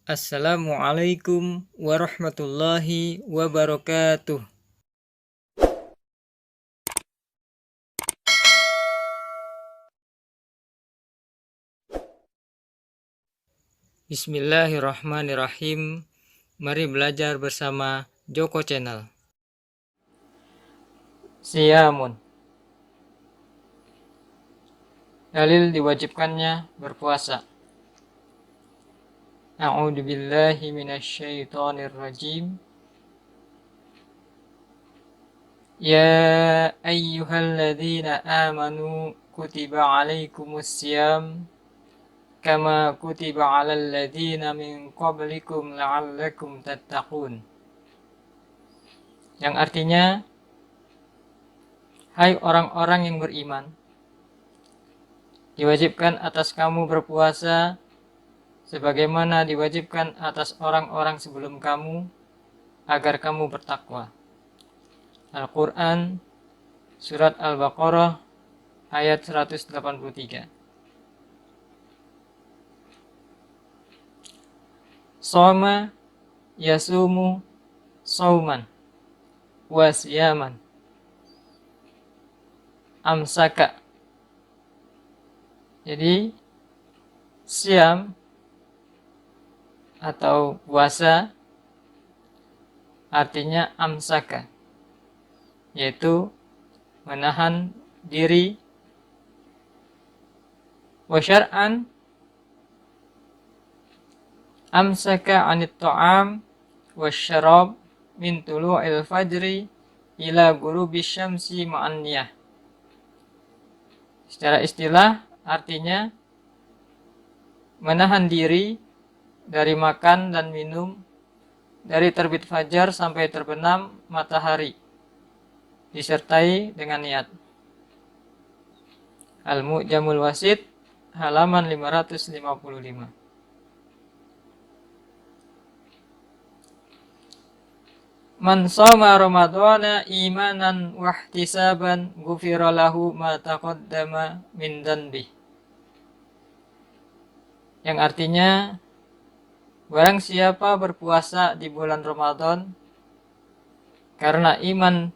Assalamualaikum warahmatullahi wabarakatuh. Bismillahirrahmanirrahim. Mari belajar bersama Joko Channel. Siyamun. Dalil diwajibkannya berpuasa. A'udzu billahi minasyaitonir rajim. Ya ayyuhalladzina amanu kutiba alaikumus siyam kama kutiba 'alal ladzina min qablikum la'allakum tattaqun. Yang artinya, hai orang-orang yang beriman, diwajibkan atas kamu berpuasa sebagaimana diwajibkan atas orang-orang sebelum kamu agar kamu bertakwa. Al-Quran Surat Al-Baqarah ayat 183. Soma yasumu sauman wasiyaman. Amsaka. Jadi siam atau puasa artinya amsaka, yaitu menahan diri. Wa syar'an amsaka 'anit ta'am wasyarab min tulu'il fajri ila ghurubisy syamsi ma'an niyah. Secara istilah artinya menahan diri dari makan dan minum dari terbit fajar sampai terbenam matahari disertai dengan niat. Al-Mu'jamul Wasit halaman 555. Man shoma ramadhana imanan wa ihtisaban ghufira lahu ma taqaddama min dhanbi. Yang artinya, barang siapa berpuasa di bulan Ramadan karena iman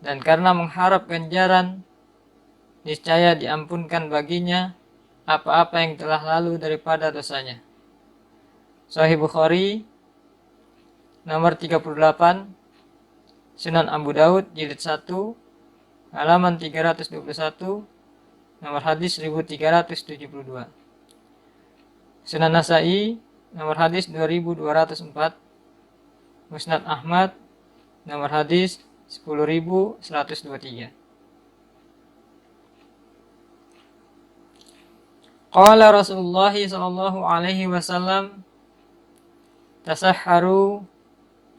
dan karena mengharap ganjaran, niscaya diampunkan baginya apa-apa yang telah lalu daripada dosanya. Sahih Bukhari nomor 38, Sunan Abu Daud jilid 1 halaman 321, nomor hadis 1372. Sunan Nasai nomor hadis 2204, Musnad Ahmad nomor hadis 10123. Qala Rasulullah sallallahu alaihi wasallam, tasahharu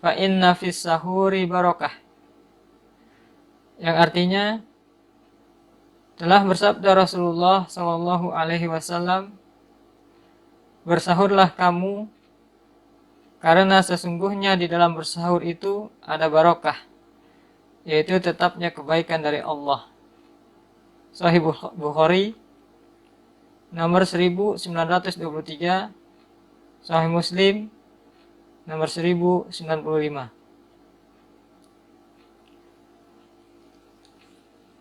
fa inna fis sahuri barakah. Yang artinya, telah bersabda Rasulullah sallallahu alaihi wasallam, bersahurlah kamu karena sesungguhnya di dalam bersahur itu ada barakah, yaitu tetapnya kebaikan dari Allah. Sahih Bukhari nomor 1923, Sahih Muslim nomor 1095.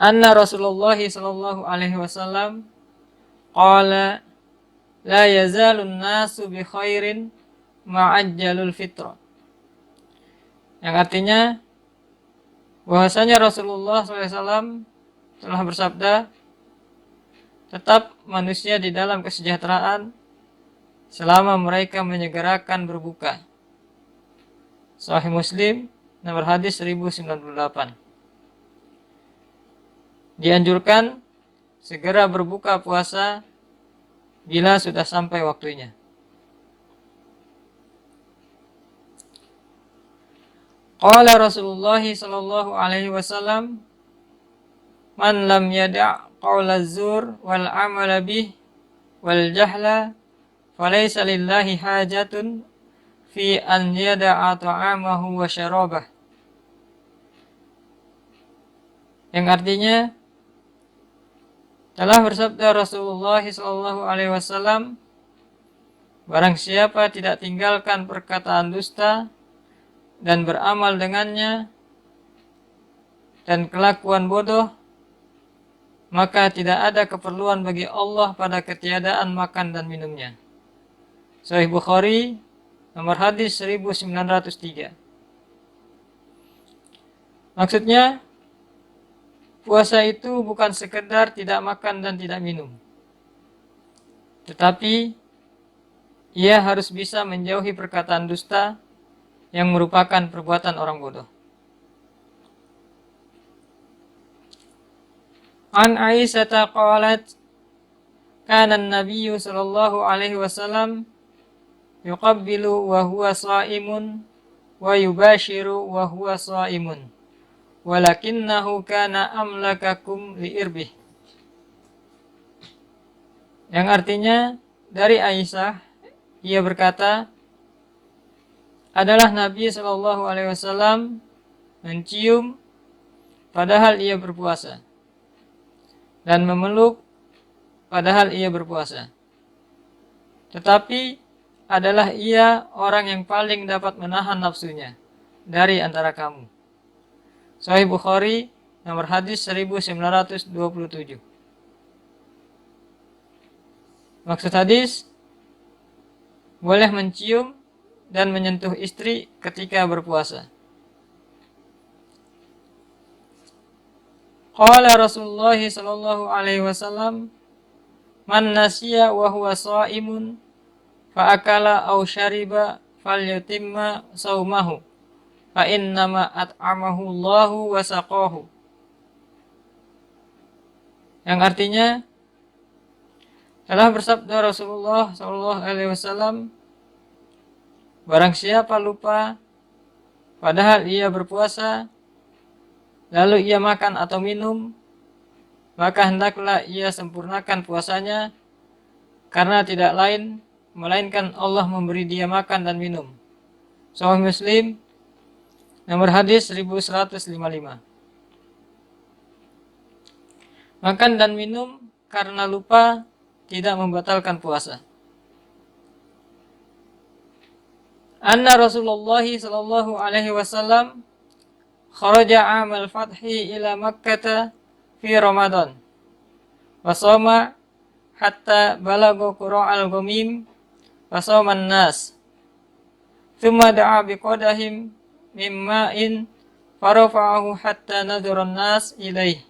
Anna Rasulullah sallallahu alaihi wasallam qala la yazalun nasu bi khairin ma'ajjalul fitra. Yang artinya, bahwasanya Rasulullah SAW telah bersabda, tetap manusia di dalam kesejahteraan selama mereka menyegerakan berbuka. Sahih Muslim nomor hadis 1098. Dianjurkan segera berbuka puasa bila sudah sampai waktunya. Qala Rasulullah sallallahu alaihi wasallam, man lam yada' qawla zur wal amala bih wal jahla falaysa lillahi hajatun fi an yada'a ta'amahu wa syarabah. Yang artinya, telah bersabda Rasulullah sallallahu alaihi wasallam, Barang siapa tidak tinggalkan perkataan dusta dan beramal dengannya dan kelakuan bodoh, maka tidak ada keperluan bagi Allah pada ketiadaan makan dan minumnya. Sahih Bukhari, nomor hadis 1903. Maksudnya, puasa itu bukan sekedar tidak makan dan tidak minum, tetapi ia harus bisa menjauhi perkataan dusta yang merupakan perbuatan orang bodoh. An Aisyah qalat, kana an-nabiy sallallahu alaihi wasallam yuqabbilu wa huwa sha'imun wa yubashiru wa huwa sha'imun walakinnahu kana amlakakum liirbih. Yang artinya, dari Aisyah, ia berkata, adalah Nabi Shallallahu Alaihi Wasallam mencium padahal ia berpuasa dan memeluk padahal ia berpuasa. Tetapi adalah ia orang yang paling dapat menahan nafsunya dari antara kamu. Sahih Bukhari, nomor hadis 1927. Maksud hadis, boleh mencium dan menyentuh istri ketika berpuasa. Qala Rasulullah sallallahu alaihi wasallam, man nasiya wa huwa sha'imun fa akala aw syariba falyutimma saumahu fa innama at'amahu Allahu wa saqahu. Yang artinya, telah bersabda Rasulullah sallallahu alaihi wasallam, barang siapa lupa padahal ia berpuasa, lalu ia makan atau minum, maka hendaklah ia sempurnakan puasanya, karena tidak lain melainkan Allah memberi dia makan dan minum. Sahih Muslim, nomor hadis 1155. Makan dan minum karena lupa tidak membatalkan puasa. Anna Rasulullah sallallahu alaihi wasallam kharaja 'amal fathi ila Makkah fi Ramadan wa shoma hatta balagha qura'al ghamim wa shoma an-nas thumma da'a biqadahim min ma'in farafa'ahu hatta nadhara an-nas ilayhi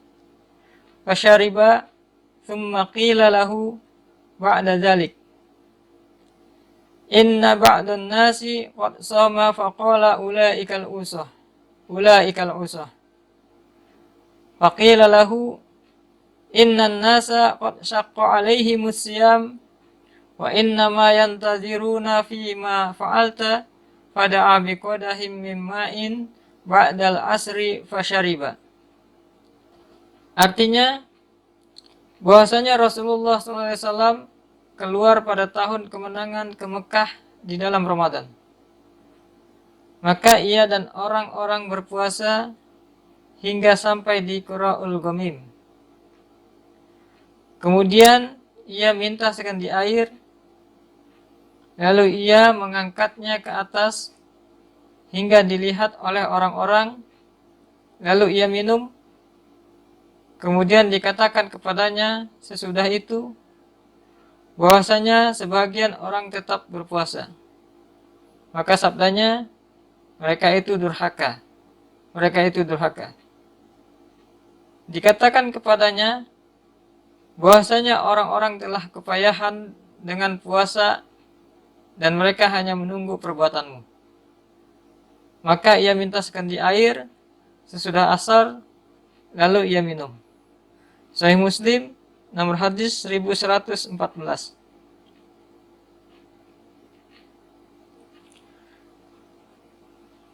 wa syariba thumma qila lahu ba'da dhalik inna ba'dan nasi qad shama faqala ulaikal usah faqila lahu innan nasa qad syaqqa alaihimus siyam wa inna ma yantaziruna fi ma fa'alta fada'a biqadahim min ma'in ba'dal asri fasyariba. Artinya, bahwasanya Rasulullah SAW keluar pada tahun kemenangan ke Mekah di dalam Ramadan. Maka ia dan orang-orang berpuasa hingga sampai di Qura'ul Ghamim. Kemudian ia minta sekendi air, lalu ia mengangkatnya ke atas hingga dilihat oleh orang-orang, lalu ia minum. Kemudian dikatakan kepadanya sesudah itu bahwasanya sebagian orang tetap berpuasa. Maka sabdanya, mereka itu durhaka. Dikatakan kepadanya bahwasanya orang-orang telah kepayahan dengan puasa dan mereka hanya menunggu perbuatanmu. Maka ia minta sekendi air sesudah asar, lalu ia minum. Sahih Muslim, nomor hadis 1114.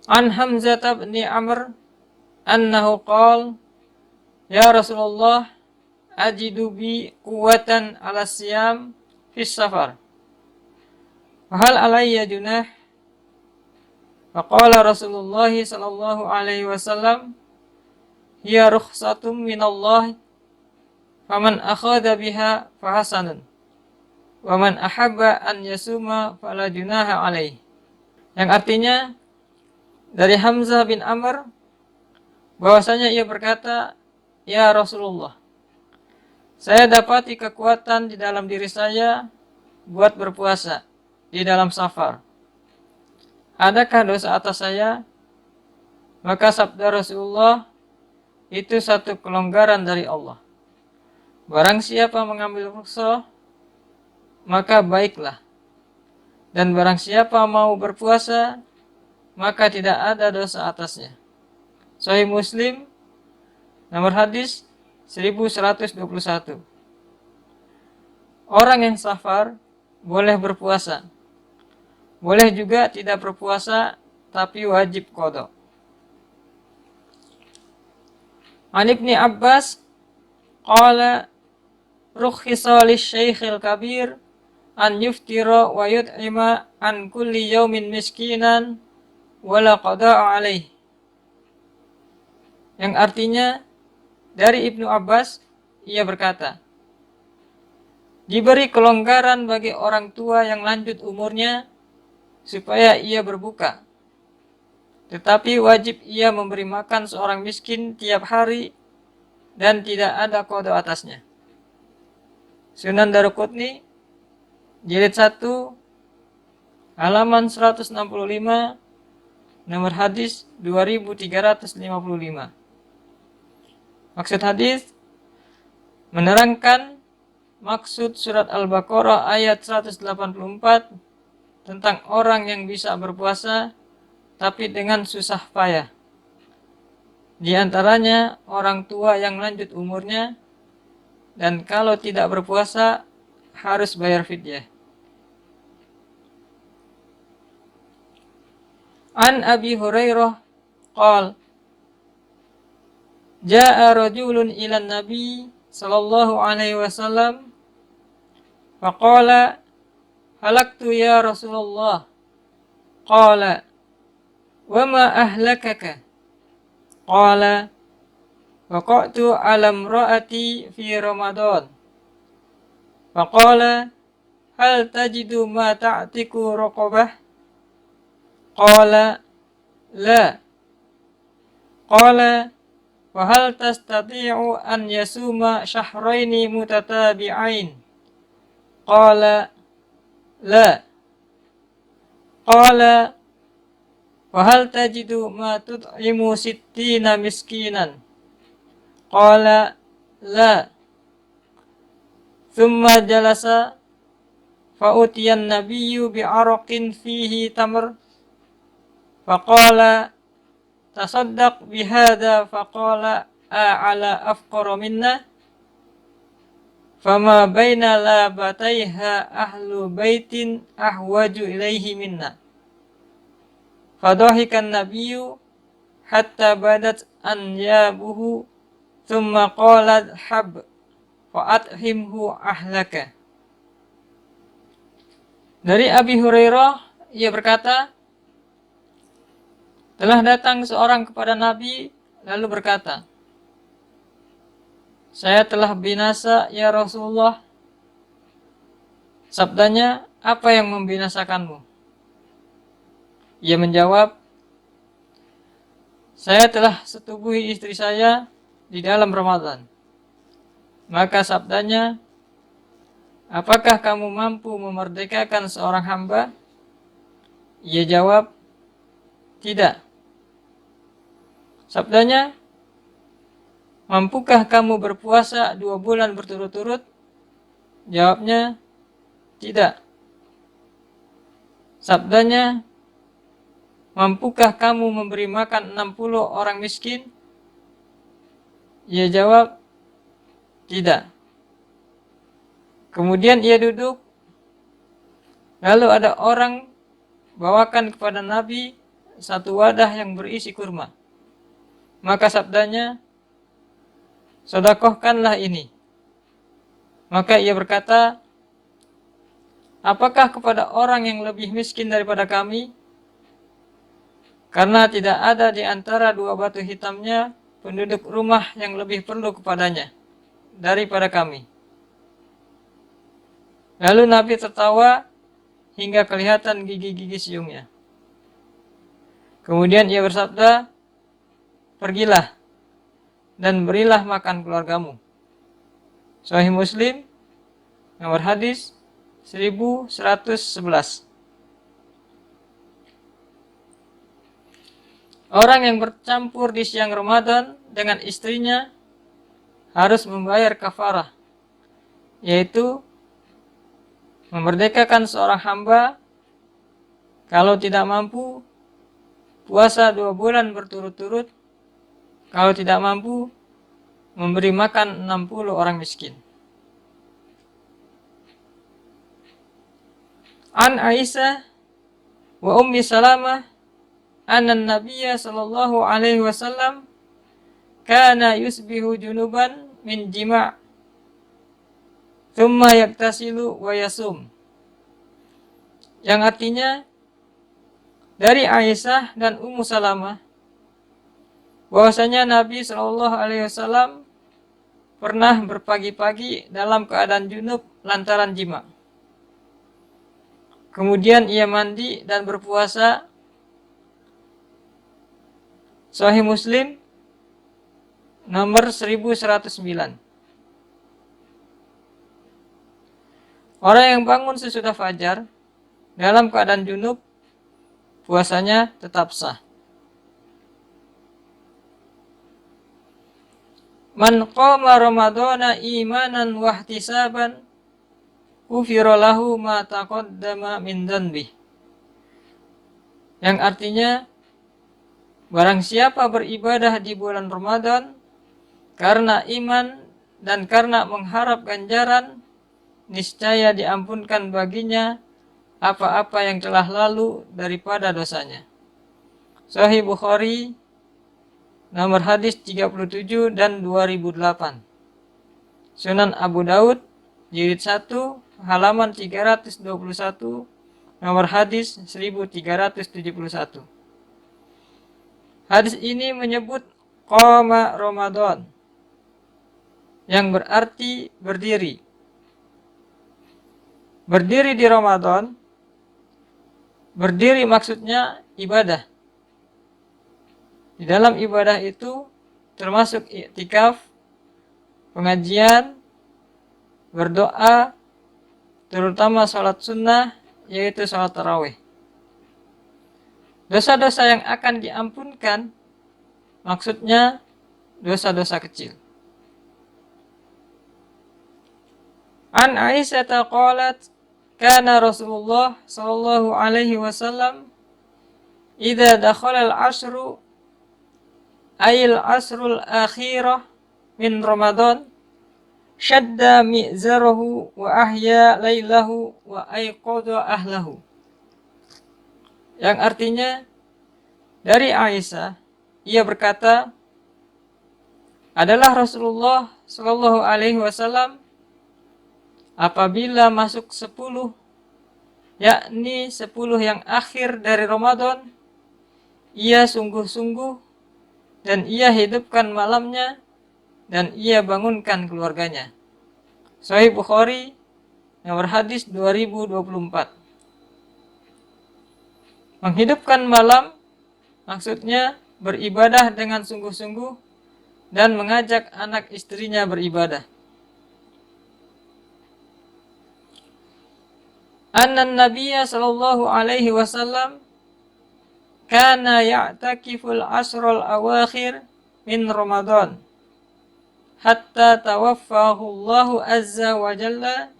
An Hamzah bin Amr annahu qala, ya Rasulullah, ajidu bi quwwatan ala siyam fi safar, hal alayya junah? Faqala Rasulullah sallallahu alaihi wasallam, hiya rukhsatum minallah faman akhadha biha fahasanun wa man ahabba an yasuma fala junaha alaih. Yang artinya dari Hamzah bin Amr bahwasanya ia berkata, "Ya Rasulullah, saya dapati kekuatan di dalam diri saya buat berpuasa di dalam safar. Adakah dosa atas saya?" Maka sabda Rasulullah, "Itu satu kelonggaran dari Allah. Barang siapa mengambil rukhsah, maka baiklah. Dan barang siapa mau berpuasa, maka tidak ada dosa atasnya." Sahih Muslim, nomor hadis 1121. Orang yang safar boleh berpuasa. Boleh juga tidak berpuasa, tapi wajib qada. An Ibni Abbas qala rukhisa lisyaikhil kabir an yuftira wa yut'ima an kulli yaumin miskinan wala qada'a alaih. Yang artinya dari Ibnu Abbas, ia berkata, diberi kelonggaran bagi orang tua yang lanjut umurnya supaya ia berbuka, tetapi wajib ia memberi makan seorang miskin tiap hari dan tidak ada qada atasnya. Sunan Daruqutni jilid 1 halaman 165, nomor hadis 2355. Maksud hadis menerangkan maksud surat Al-Baqarah ayat 184 tentang orang yang bisa berpuasa tapi dengan susah payah. Di antaranya orang tua yang lanjut umurnya, dan kalau tidak berpuasa harus bayar fidyah. An Abi Hurairah qala Ja'a rajulun ila Nabi sallallahu alaihi wasallam faqala halaktu ya Rasulullah. Qala wa ma ahlakaka? Qala waqa'tu ala imra'ati fi Ramadan. Faqala hal tajidu ma ta'tiku raqabah? Qala la. Qala wa hal tastati'u an yasuma syahraini mutatabi'ain? Qala la. Qala wa hal tajidu ma tut'imu sittina miskinan? Qala la. Thumma jalasa fa'utiyan nabiyyu bi'araqin fihi tamr faqala tasaddaq bihada, faqala a'ala afqara minna fama baina labataiha ahlu baitin ahwaju ilaihi minna. Fadahikan nabiyyu hatta badat anyabuhu thumma qalat hab fa'athimhu ahlaka. Dari Abi Hurairah, ia berkata, telah datang seorang kepada Nabi lalu berkata, saya telah binasa ya Rasulullah. Sabdanya, apa yang membinasakanmu? Ia menjawab, saya telah setubuhi istri saya di dalam Ramadan. Maka sabdanya, apakah kamu mampu memerdekakan seorang hamba? Ia jawab, tidak. Sabdanya, mampukah kamu berpuasa 2 bulan berturut-turut? Jawabnya, tidak. Sabdanya, mampukah kamu memberi makan 60 orang miskin? Ia jawab, tidak. Kemudian ia duduk, lalu ada orang bawakan kepada Nabi satu wadah yang berisi kurma. Maka sabdanya, sedekahkanlah ini. Maka ia berkata, apakah kepada orang yang lebih miskin daripada kami? Karena tidak ada di antara 2 batu hitamnya penduduk rumah yang lebih perlu kepadanya daripada kami. Lalu Nabi tertawa hingga kelihatan gigi-gigi siungnya. Kemudian ia bersabda, "Pergilah dan berilah makan keluargamu." Sahih Muslim, nomor hadis 1111. Orang yang bercampur di siang Ramadan dengan istrinya harus membayar kafarah, yaitu memerdekakan seorang hamba. Kalau tidak mampu, puasa 2 bulan berturut-turut. Kalau tidak mampu, memberi makan 60 orang miskin. An Aisyah wa Ummi Salamah anna Nabiyya sallallahu alaihi wasallam kana yusbihu junuban min jima' thumma yaktasilu wa yasum. Yang artinya, dari Aisyah dan Ummu Salamah bahwasanya Nabi sallallahu alaihi wasallam pernah berpagi-pagi dalam keadaan junub lantaran jima'. Kemudian ia mandi dan berpuasa. Sahih Muslim nomor 1109. Orang yang bangun sesudah fajar dalam keadaan junub, puasanya tetap sah. Man qama ramadhana imanan wa ihtisaban ghufira lahu ma taqaddama min dhanbi. Yang artinya, barang siapa beribadah di bulan Ramadan karena iman dan karena mengharap ganjaran, niscaya diampunkan baginya apa-apa yang telah lalu daripada dosanya. Sahih Bukhari nomor hadis 37 dan 2008. Sunan Abu Daud jilid 1 halaman 321, nomor hadis 1371. Hadis ini menyebut qama Ramadan, yang berarti berdiri. Berdiri di Ramadan, berdiri maksudnya ibadah. Di dalam ibadah itu termasuk i'tikaf, pengajian, berdoa, terutama sholat sunnah, yaitu sholat tarawih. Dosa-dosa yang akan diampunkan, maksudnya dosa-dosa kecil. An Aisyah qalat, kana Rasulullah sallallahu alaihi wasallam idza dakhala al-ashru ayil asrul akhirah min Ramadan syadda mi'zarahu wa ahya laylahu wa ayqadha ahlahu. Yang artinya, dari Aisyah, ia berkata, adalah Rasulullah sallallahu alaihi wasallam apabila masuk 10, yakni 10 yang akhir dari Ramadan, ia sungguh-sungguh dan ia hidupkan malamnya dan ia bangunkan keluarganya. Sahih Bukhari nomor hadis 2024. Menghidupkan malam maksudnya beribadah dengan sungguh-sungguh dan mengajak anak istrinya beribadah. Anna Nabiyya sallallahu alaihi wasallam kana ya'takiful asral awakhir min Ramadan hatta tawaffahu Allahu azza wa jalla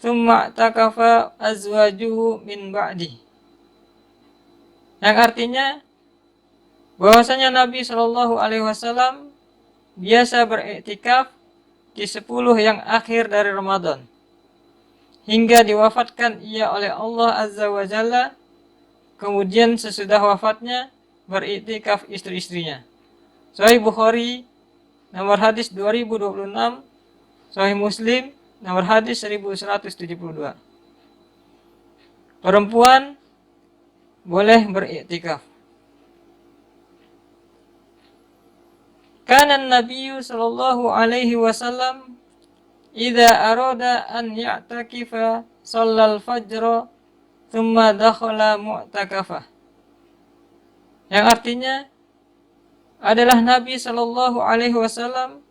thumma i'takafa azwajuhu min ba'di. Yang artinya, bahwasanya Nabi sallallahu alaihi wasallam biasa beriktikaf di 10 yang akhir dari Ramadan hingga diwafatkan ia oleh Allah azza wa jalla. Kemudian sesudah wafatnya beriktikaf istri-istrinya. Sahih Bukhari nomor hadis 2026, Sahih Muslim nomor hadis 1172. Perempuan boleh beriktikaf. Kana Nabi sallallahu alaihi wasallam idza arada an ya'takifa shallal fajra thumma dakhala mu'takafah. Yang artinya adalah Nabi Shallallahu Alaihi Wasallam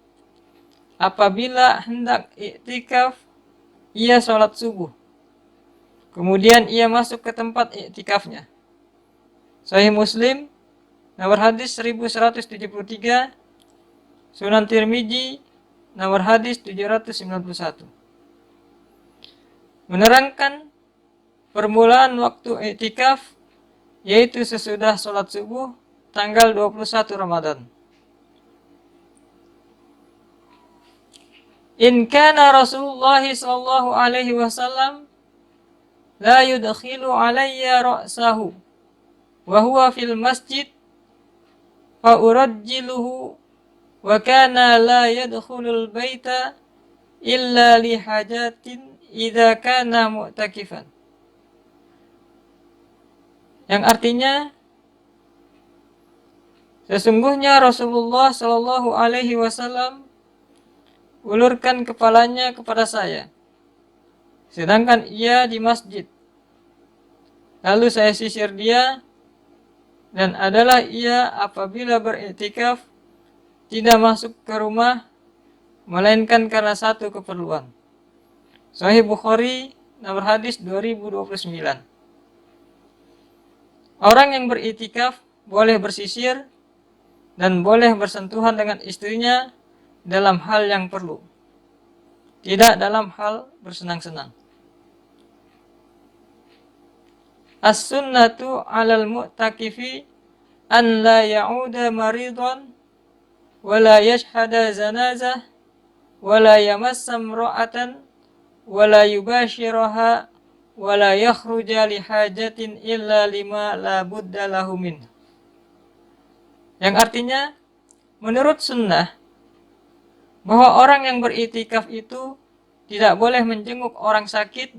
apabila hendak iktikaf, ia sholat subuh, kemudian ia masuk ke tempat iktikafnya. Sahih Muslim, nomor hadis 1173, Sunan Tirmizi, nomor hadis 791. Menerangkan permulaan waktu iktikaf yaitu sesudah sholat subuh tanggal 21 Ramadan. In kana Rasulullah sallallahu alaihi wasallam la yudkhilu alayya ra'sahu wa huwa fil masjid fa urajjiluhu wa kana la yadkhulul baita illa li hajatin idza kana mu'takifan. Yang artinya sesungguhnya Rasulullah Shallallahu Alaihi Wasallam ulurkan kepalanya kepada saya, sedangkan ia di masjid. Lalu saya sisir dia, dan adalah ia apabila beriktikaf tidak masuk ke rumah, melainkan karena satu keperluan. Sahih Bukhari, nomor hadis 2029. Orang yang beriktikaf boleh bersisir dan boleh bersentuhan dengan istrinya dalam hal yang perlu, tidak dalam hal bersenang-senang. As-sunnatu 'alal mu'takifi an la ya'uda maridan wa la yashhada zanazah wa la yamassa imra'atan wa la yubashiraha wa la yakhruja li hajatin illa lima la budda lahu min. Yang artinya, menurut sunnah, bahwa orang yang beriktikaf itu tidak boleh menjenguk orang sakit,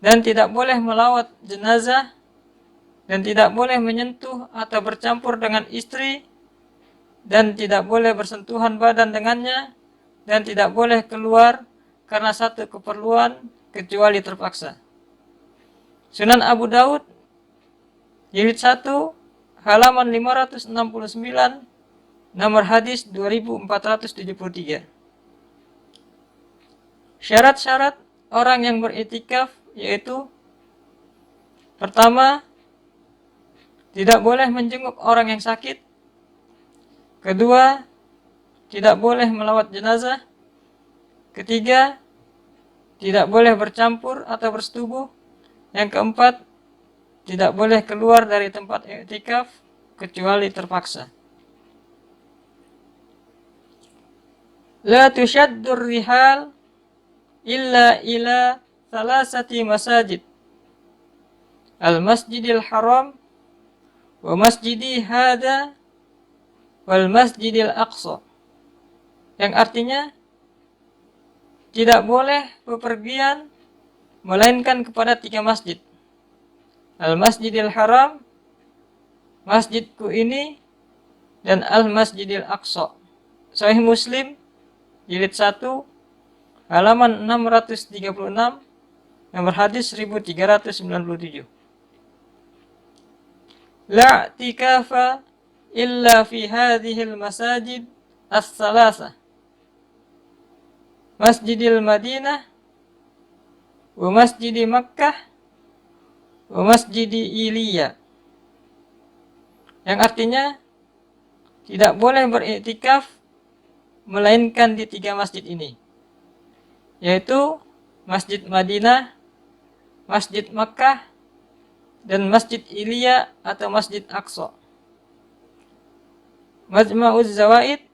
dan tidak boleh melawat jenazah, dan tidak boleh menyentuh atau bercampur dengan istri, dan tidak boleh bersentuhan badan dengannya, dan tidak boleh keluar karena satu keperluan kecuali terpaksa. Sunan Abu Daud, jilid 1, halaman 569, nomor hadis 2473. Syarat-syarat orang yang beriktikaf yaitu: pertama, tidak boleh menjenguk orang yang sakit. Kedua, tidak boleh melawat jenazah. Ketiga, tidak boleh bercampur atau bersetubuh. Yang keempat, tidak boleh keluar dari tempat iktikaf kecuali terpaksa. La tushaddur rihal illa ila thalathati masajid, al-masjidil haram, wa masjidi hada, wal masjidil aqsa. Yang artinya, tidak boleh bepergian melainkan kepada 3 masjid: Al-Masjidil Haram, masjidku ini, dan Al-Masjidil Aqsa. Sahih Muslim, jilid 1, halaman 636, nomor hadis 1397. La i'tikafa illa fi hadhil masajid as-salasah: Masjidil Madinah, wa Masjidi Makkah, wa Masjidi Iliya. Yang artinya, tidak boleh beriktikaf melainkan di 3 masjid ini, yaitu Masjid Madinah, Masjid Makkah, dan Masjid Iliya atau Masjid Aqsa. Majma'uz Zawaid,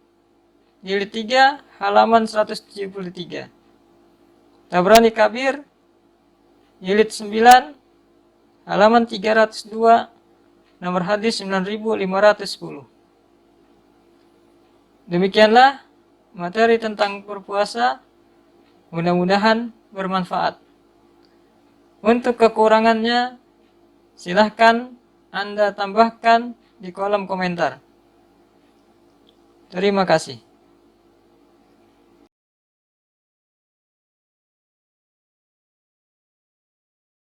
jilid 3, halaman 173. Tabrani Kabir, jilid 9, halaman 302, nomor hadis 9510. Demikianlah materi tentang berpuasa. Mudah-mudahan bermanfaat. Untuk kekurangannya, silahkan Anda tambahkan di kolom komentar. Terima kasih.